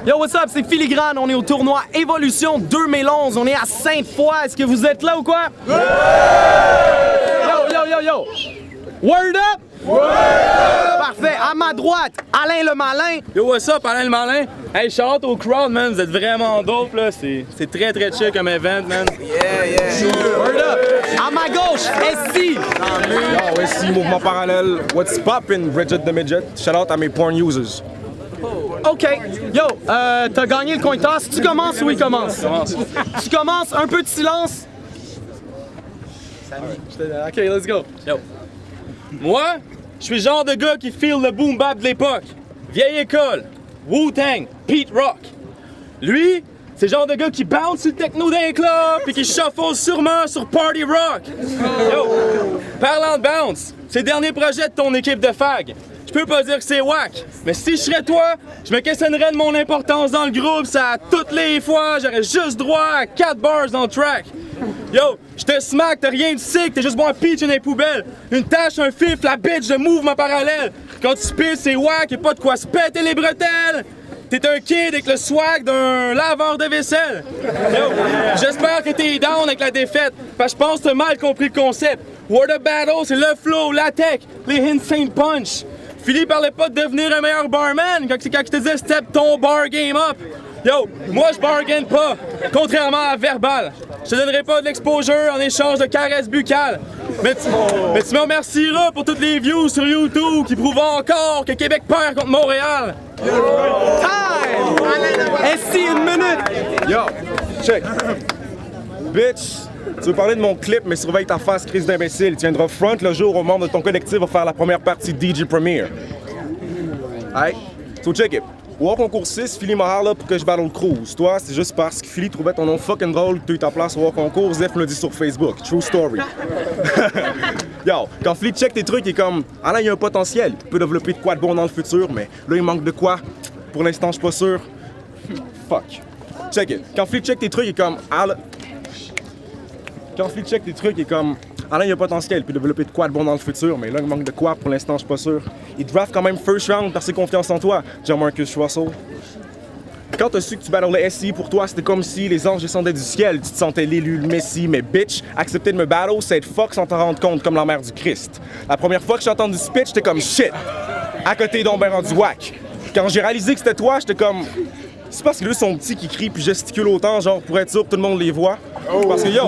Yo, what's up? C'est Filigrane. On est au tournoi Évolution 2011. On est à Sainte-Foy. Est-ce que vous êtes là ou quoi? Yeah! Yo! Word up? Word up! Parfait. À ma droite, Alain le Malin. Yo, what's up, Alain le Malin? Hey, shout out au crowd, man. Vous êtes vraiment dope, là. C'est très chill comme event, man. Yeah. Word up. À ma gauche, SC. Yo, SC, mouvement parallèle. What's poppin', Bridget the Midget? Shout out à mes porn users. OK. Yo, t'as gagné le coin toss. Tu commences ou il commence? Tu commences, un peu de silence. OK, let's go. Yo. Moi, je suis le genre de gars qui feel le boom bap de l'époque. Vieille école, Wu-Tang, Pete Rock. Lui, c'est le genre de gars qui bounce sur le techno d'un club puis qui shuffle sûrement sur Party Rock. Yo, parlant de bounce, c'est le dernier projet de ton équipe de fag. Je peux pas dire que c'est whack, mais si je serais toi, je me questionnerais de mon importance dans le groupe. Ça, toutes les fois, j'aurais juste droit à 4 bars dans le track. Yo, je te smack, t'as rien de sick, t'es juste bon à pitch dans les poubelles. Une tâche, un fif, la bitch de mouvement parallèle. Quand tu pisses, c'est whack, y'a pas de quoi se péter les bretelles. T'es un kid avec le swag d'un laveur de vaisselle. Yo, j'espère que t'es down avec la défaite, parce que je pense que t'as mal compris le concept. Word of battle, c'est le flow, la tech, les insane punch. Philly parlait pas de devenir un meilleur barman quand je te disais step ton bar game up. Yo, moi je bargaine pas, contrairement à Verbal. Je te donnerai pas de l'exposure en échange de caresses buccales. Mais tu me remercieras pour toutes les views sur YouTube qui prouvent encore que Québec perd contre Montréal. Time! SC, une minute. Yo, check. Bitch, tu veux parler de mon clip, mais surveille ta face, crise d'imbécile. Tu viendras front le jour où un membre de ton collectif va faire la première partie de DJ Premier. Hey, so check it. Au concours 6, Philly m'a là pour que je battle Cruise. Toi, c'est juste parce que Philly trouvait ton nom fucking drôle que tu as eu ta place au concours. Zef me l'a dit sur Facebook. True story. Yo, quand Philly check tes trucs, il est comme Alain, il y a un potentiel. Il peut développer de quoi de bon dans le futur, mais là, il manque de quoi. Pour l'instant, je suis pas sûr. Fuck. Check it. Quand Philly check tes trucs, il est comme Alain, il y a un potentiel, il peut développer de quoi de bon dans le futur, mais là, il manque de quoi, pour l'instant, je suis pas sûr. Il draft quand même first round par ses confiances en toi, Jamarcus Russell. Quand t'as su que tu battlais SC, pour toi, c'était comme si les anges descendaient du ciel, tu te sentais l'élu, le messie, mais bitch, accepter de me battle, c'est être fuck sans t'en rendre compte, comme la mère du Christ. La première fois que j'ai entendu ce pitch, j'étais comme shit, à côté donc ben rendu whack. Quand j'ai réalisé que c'était toi, j'étais comme... C'est parce que eux sont petits qui crient puis gesticulent autant, genre pour être sûr que tout le monde les voit. Parce que yo,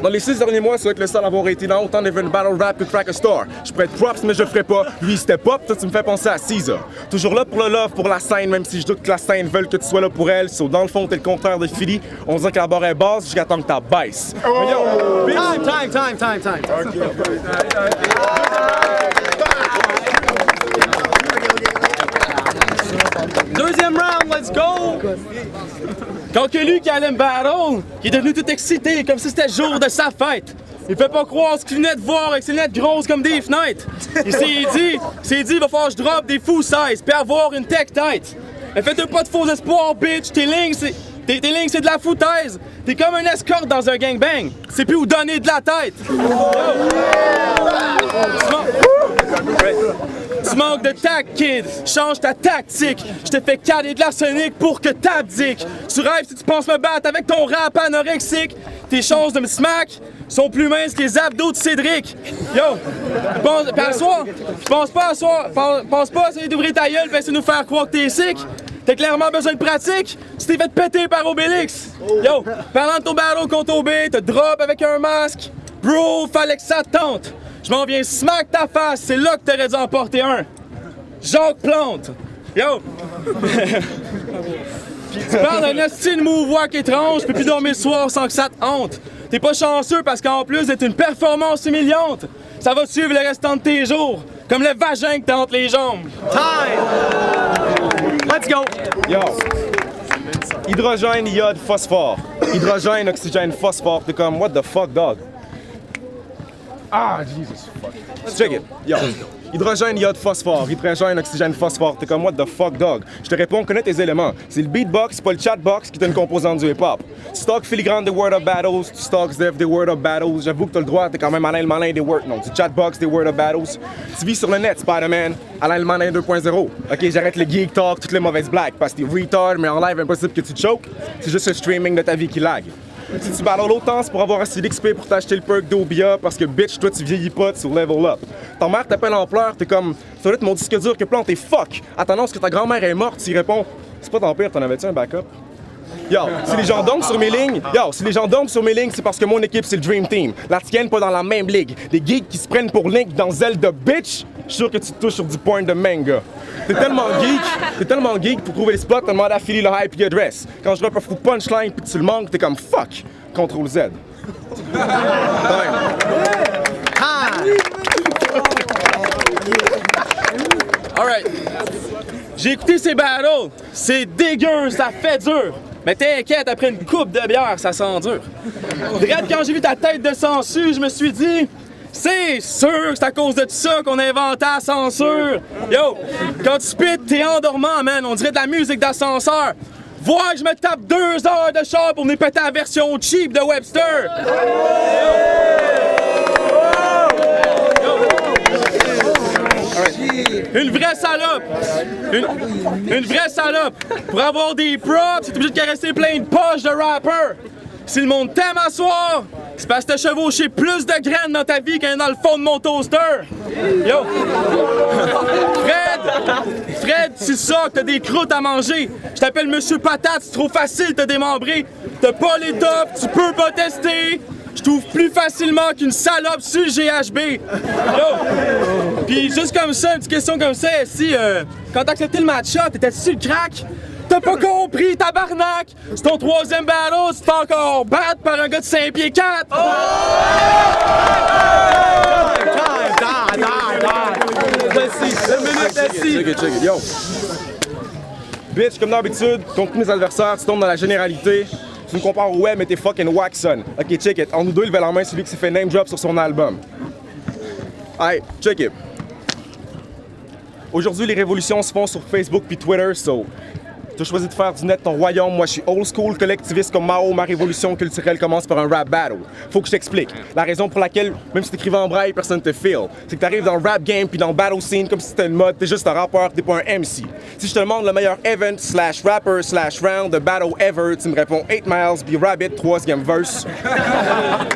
dans les 6 derniers mois, c'est vrai que le seul à avoir été dans autant d'events battle rap que Crack a Star. Je pourrais être props, mais je le ferais pas. Lui, c'était pop, toi, tu me fais penser à Caesar. Toujours là pour le love, pour la scène, même si je doute que la scène veulent que tu sois là pour elle. So, dans le fond, t'es le contraire de Philly. On dirait que la barre est basse jusqu'à temps que t'as baisse. Mais yo, bitch. Time. Deuxième round, let's go! Quand que lui qui allait me battle, qui est devenu tout excité comme si c'était le jour de sa fête. Il fait pas croire ce qu'il venait de voir avec ses lunettes grosses comme des fenêtres. Il s'est dit, il va falloir que je drop des fous size puis avoir une tech tête. Mais faites pas de faux espoirs, bitch. Tes lignes, c'est de la foutaise. T'es comme un escorte dans un gangbang. C'est plus où donner de la tête. Tu manques de tact, kid. Change ta tactique. Je t'ai fait caler de l'arsenic pour que t'abdiques. Tu rêves si tu penses me battre avec ton rap anorexique. Tes chances de me smack sont plus minces que les abdos de Cédric. Yo, pense pas à essayer d'ouvrir ta gueule et essayer de nous faire croire que t'es sick. T'as clairement besoin de pratique. Tu t'es fait péter par Obélix. Yo, parlant de ton battle contre OB, te drop avec un masque. Bro, fallait que ça te tente. Je m'en viens smack ta face, c'est là que t'aurais dû en porter un. Jacques Plante. Yo! Tu parles d'un esti de move walk étrange, je peux plus dormir le soir sans que ça te hante. T'es pas chanceux parce qu'en plus d'être une performance humiliante, ça va te suivre le restant de tes jours, comme le vagin que t'as entre les jambes. Time! Let's go! Yo. Hydrogène, iode, phosphore. Hydrogène, oxygène, phosphore. T'es comme, what the fuck, dog? Ah, Jesus fuck. Check it. Yo. hydrogène, iode, phosphore. Hydrogène, oxygène, phosphore. T'es comme what the fuck, dog? Je te réponds, connais tes éléments. C'est le beatbox, pas le chatbox qui est une composante du hip-hop. Tu stocks filigrane des Word of Battles, tu stocks Zev des Word of Battles. J'avoue que t'as le droit, t'es quand même Alain le Malin des Word. Non, du chatbox des Word of Battles. Tu vis sur le net, Spider-Man, Alain le Malin 2.0. Ok, j'arrête le geek talk, toutes les mauvaises blagues. Parce que t'es retard, mais en live, impossible que tu te choques. C'est juste le streaming de ta vie qui lag. Si tu battles autant, c'est pour avoir assez d'XP pour t'acheter le perk d'Obia parce que bitch, toi tu vieillis pas, tu level up. Ta mère t'appelle en pleurs, t'es comme, ça doit être mon disque dur que plante, t'es fuck. Elle t'annonce que ta grand-mère est morte, tu y réponds, c'est pas ton pire, t'en avais-tu un backup? Yo, si les gens dorment sur mes lignes, c'est parce que mon équipe c'est le Dream Team. La tienne pas dans la même ligue. Des geeks qui se prennent pour Link dans Zelda bitch, je suis sûr que tu te touches sur du porn de manga. T'es tellement geek pour trouver les spots, t'as demandé à Philly le IP address. Quand je drop un fou punchline pis tu le manques, t'es comme fuck, CTRL Z. Alright. J'ai écouté ces battles. C'est dégueu, ça fait dur. Mais t'inquiète, après une coupe de bière, ça s'endure. Dredd, quand j'ai vu ta tête de sangsue, je me suis dit, c'est sûr que c'est à cause de tout ça qu'on a inventé la censure. Yo, quand tu spits, t'es endormant, man. On dirait de la musique d'ascenseur. Voir que je me tape 2 heures de char pour venir péter la version cheap de Webster. Une vraie salope! Une vraie salope! Pour avoir des props, t'es obligé de caresser plein de poches de rappers! Si le monde t'aime à soir, c'est parce que t'as chevauché plus de graines dans ta vie qu'un dans le fond de mon toaster! Yo! Fred, c'est ça que t'as des croûtes à manger! Je t'appelle Monsieur Patate, c'est trop facile de te démembrer! T'as pas les tops, tu peux pas tester! Je trouve plus facilement qu'une salope sur le GHB. Yo! Pis juste comme ça, une petite question comme ça, si quand t'as accepté le match-up, t'étais-tu sur le crack? T'as pas compris, tabarnak! C'est ton 3e battle, tu te fais encore battre par un gars de 5 pieds 4! Oh! Check it. Yo! Bitch, comme d'habitude, contre tous mes adversaires, tu tombes dans la généralité. Tu me compares au web, mais t'es fucking whack, son. Ok, check it. En nous deux, level en main, celui qui s'est fait name drop sur son album. Alright, check it. Aujourd'hui, les révolutions se font sur Facebook puis Twitter, so... T'as choisi de faire du net ton royaume, moi je suis old school, collectiviste comme Mao, ma révolution culturelle commence par un rap battle. Faut que je t'explique. La raison pour laquelle, même si t'écrivais en braille, personne te feel, c'est que t'arrives dans le rap game puis dans le battle scene comme si c'était une mode, t'es juste un rappeur, t'es pas un MC. Si je te demande le meilleur event / rapper / round de battle ever, tu me réponds 8 Miles, be Rabbit, 3e verse.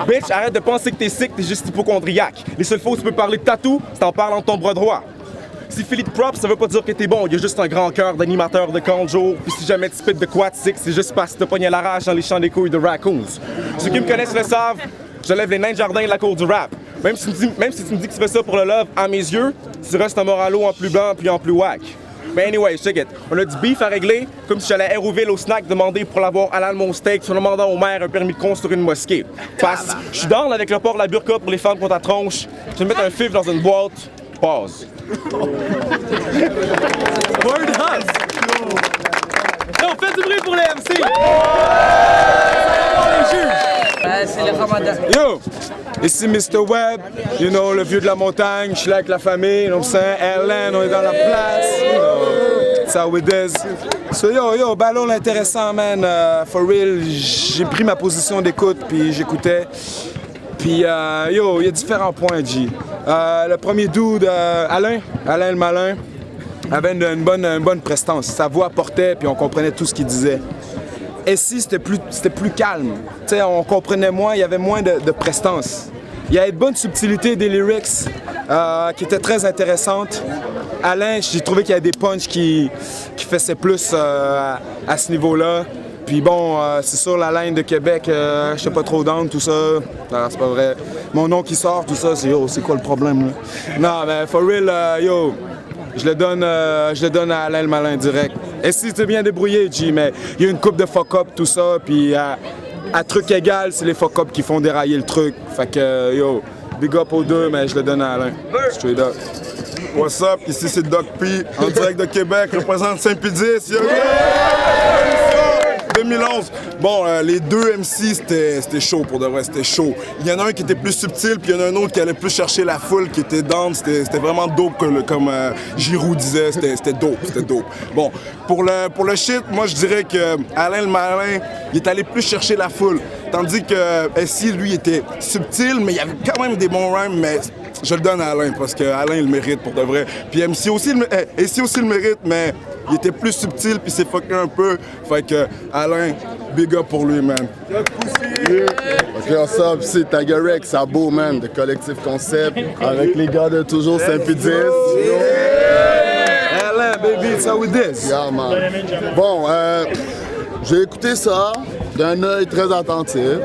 Bitch, arrête de penser que t'es sick, t'es juste hypochondriaque. Les seules fois où tu peux parler de tatou, c'est en parlant de ton bras droit. Si Philippe Props, ça veut pas dire que t'es bon, il y a juste un grand cœur d'animateur de camp de jour. Puis si jamais tu spits de quoi c'est juste parce que t'as pogné la rage dans les champs des couilles de Raccoons. Ceux qui me connaissent le savent, je lève les nains de jardin de la cour du rap. Même si tu me dis que tu fais ça pour le love, à mes yeux, tu restes un moralo en plus blanc puis en plus whack. Mais anyway, check it. On a du beef à régler, comme si j'allais à Hérouville au snack demander pour l'avoir halal mon steak, sur demandant au maire un permis de construire une mosquée. Parce que je suis down avec le port de la burqa pour les femmes contre ta tronche. Je vais mettre un fif dans une boîte. Pause. Word up! On fait du bruit pour les MC! C'est le Ramadan. Yo, ici Mr. Webb, you know, le vieux de la montagne, je suis là avec la famille, you know what I'm saying? Airland, on est dans la place, you know, that's how it is. So yo, ballon intéressant, man, for real, j'ai pris ma position d'écoute, puis j'écoutais. Puis yo, il y a différents points, G. Le premier dude, Alain le Malin, avait une bonne prestance. Sa voix portait, puis on comprenait tout ce qu'il disait. Et si c'était plus calme, t'sais, on comprenait moins, il y avait moins de prestance. Il y avait de bonnes subtilités des lyrics qui étaient très intéressantes. Alain, j'ai trouvé qu'il y avait des punchs qui faisaient plus à ce niveau-là. Puis bon, c'est sûr, la ligne de Québec, je sais pas trop down, tout ça. Non, c'est pas vrai. Mon nom qui sort, tout ça, c'est yo, c'est quoi le problème, là? Non, mais for real, yo, je le donne à Alain le Malin direct. Et si t'es bien débrouillé, G, mais il y a une coupe de fuck-up, tout ça, puis à truc égal, c'est les fuck-up qui font dérailler le truc. Fait que, yo, big up aux deux, mais je le donne à Alain. Straight up. What's up? Ici c'est Doc P, en direct de Québec, représente Saint-Pédis. Yo! 2011. Bon, les deux MC, c'était chaud pour de vrai, c'était chaud. Il y en a un qui était plus subtil, puis il y en a un autre qui allait plus chercher la foule, qui était down. C'était vraiment dope, comme Giroud disait, c'était dope. Bon, pour le shit, moi je dirais que Alain le Malin, il est allé plus chercher la foule. Tandis que SI, lui, était subtil, mais il y avait quand même des bons rhymes, mais je le donne à Alain, parce que Alain il le mérite pour de vrai. Puis MC aussi, SI aussi le mérite, mais il était plus subtil, puis c'est fucké un peu. Fait que Alain, big up pour lui, man. Ok, what's up, c'est Tagarek, Sabo, man, de Collectif Concept, avec les gars de Toujours Saint-Pédis. Alain, baby, it's how it is. Yeah, man. Bon, j'ai écouté ça d'un œil très attentif.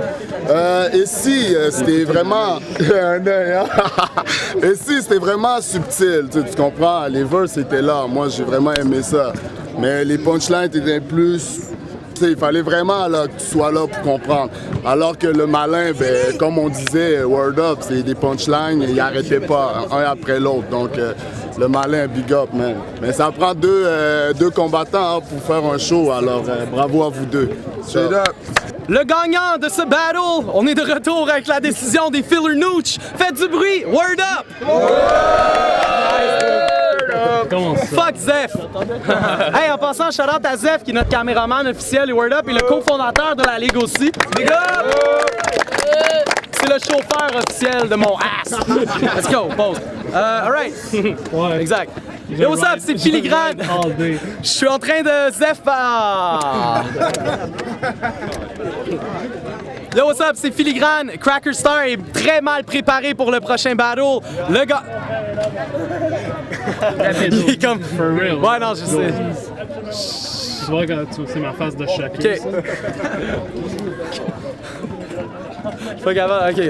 Et si c'était vraiment un œil, hein? Et si c'était vraiment subtil, tu comprends? Les verses étaient là, moi j'ai vraiment aimé ça. Mais les punchlines étaient plus. Il fallait vraiment là, que tu sois là pour comprendre. Alors que le Malin, ben, comme on disait, Word Up, c'est des punchlines et il n'arrêtait pas, un après l'autre. Donc, le Malin, big up, man. Mais ça prend deux combattants hein, pour faire un show, alors bravo à vous deux. Straight up. Le gagnant de ce battle, on est de retour avec la décision des Filler Nooch. Faites du bruit, word up! Fuck Zef! Hey, en passant, shout-out à Zef, qui est notre caméraman officiel et Word Up, et le cofondateur de la Ligue aussi. Big up! C'est le chauffeur officiel de mon ass. Let's go, pause. Alright. Ouais. Exact. Yo, what's up, c'est Filigrane. Je suis en train de Zef. Yo, what's up, c'est Filigrane. Cracker Star est très mal préparé pour le prochain battle. Le gars. Il est comme. For real. Ouais, non, je sais. Tu vois quand c'est ma face de choqué. Ok. Je suis pas capable, ok.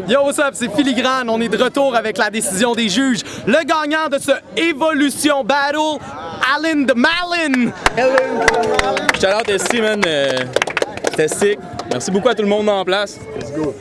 Yo, what's up, c'est Filigrane. On est de retour avec la décision des juges. Le gagnant de ce Evolution Battle, Alan the Malin. Shout out SC, man. C'était sick. Merci beaucoup à tout le monde en place. Let's go.